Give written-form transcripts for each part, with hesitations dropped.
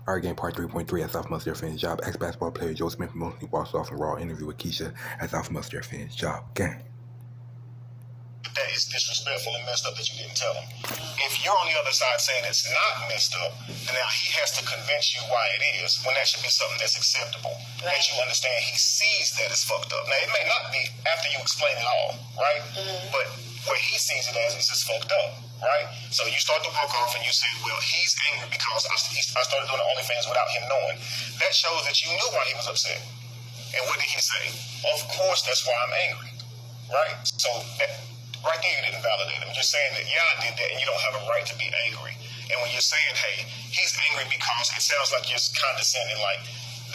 Our game part 3.3 at South Mustard finished job. Ex-basketball player Joe Smith emotionally walks off in raw interview with Kisha at South Mustard finished job. Gang. That is disrespectful and messed up that you didn't tell him. If you're on the other side saying it's not messed up, then now he has to convince you why it is, when that should be something that's acceptable. Right. That you understand he sees that it's fucked up. Now, it may not be after you explain it all, right? But where he sees it as is just fucked up, right? So you start to walk off and you say, well, he's angry because I started doing the OnlyFans without him knowing. That shows that you knew why he was upset. And what did he say? Of course, that's why I'm angry, right? So right there, you didn't validate him. You're saying that, yeah, I did that, and you don't have a right to be angry. And when you're saying, hey, he's angry because it sounds like you're condescending, like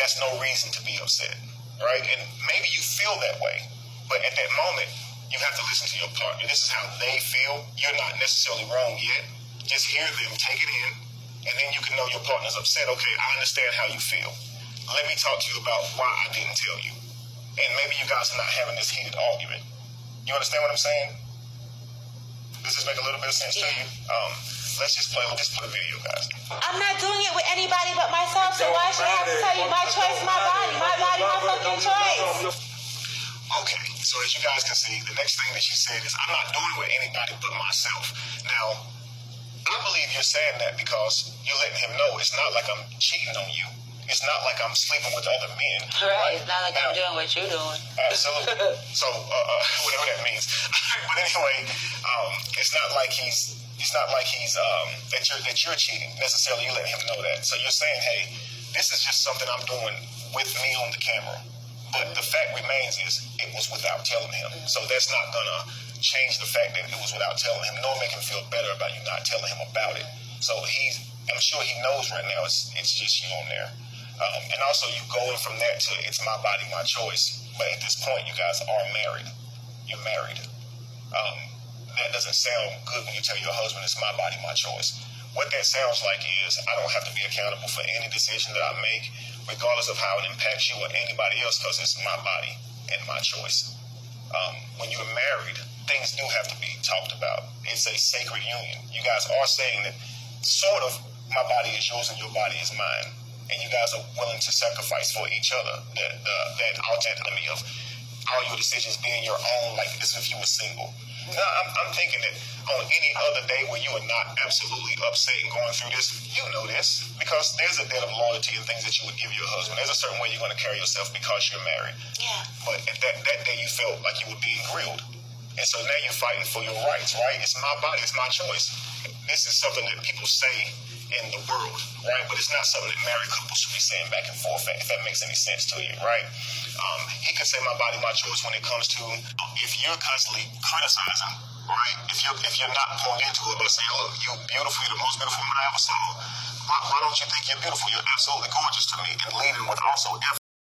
that's no reason to be upset, right? And maybe you feel that way, but at that moment, you have to listen to your partner. This is how they feel. You're not necessarily wrong yet. Just hear them, take it in, and then you can know your partner's upset. Okay, I understand how you feel. Let me talk to you about why I didn't tell you. And maybe you guys are not having this heated argument. You understand what I'm saying? Does this make a little bit of sense to you? Let's just play. Let's put a video, guys. I'm not doing it with anybody but myself, so why should I have to tell you my choice, my body, my fucking choice? Okay, so as you guys can see, the next thing that she said is, I'm not doing it with anybody but myself. Now, I believe you're saying that because you're letting him know it's not like I'm cheating on you. It's not like I'm sleeping with other men. Right, it's not like I'm doing what you're doing. Absolutely. So, whatever that means. But anyway, it's not like he's that you're cheating necessarily. You let him know that. So you're saying, hey, this is just something I'm doing with me on the camera. But the fact remains is it was without telling him. So that's not gonna change the fact that it was without telling him, nor make him feel better about you not telling him about it. So I'm sure he knows right now it's just you on there. And also you going from that to it's my body, my choice. But at this point, you guys are married. You're married. That doesn't sound good when you tell your husband it's my body, my choice. What that sounds like is I don't have to be accountable for any decision that I make, regardless of how it impacts you or anybody else, because it's my body and my choice. When you're married, things do have to be talked about. It's a sacred union. You guys are saying that sort of my body is yours and your body is mine. And you guys are willing to sacrifice for each other. That autonomy of all your decisions being your own, like as if you were single. Now, I'm thinking that on any other day where you are not absolutely upset and going through this, you know this, because there's a debt of loyalty and things that you would give your husband. There's a certain way you're going to carry yourself because you're married. Yeah. But at that day you felt like you were being grilled. And so now you're fighting for your rights, right? It's my body, it's my choice. This is something that people say in the world, right? But it's not something that married couples should be saying back and forth, if that makes any sense to you, right? He can say my body, my choice when it comes to if you're constantly criticizing, right? If you're not pouring into it, but saying, look, you're beautiful, you're the most beautiful woman I ever saw. Why don't you think you're beautiful? You're absolutely gorgeous to me. And leading with also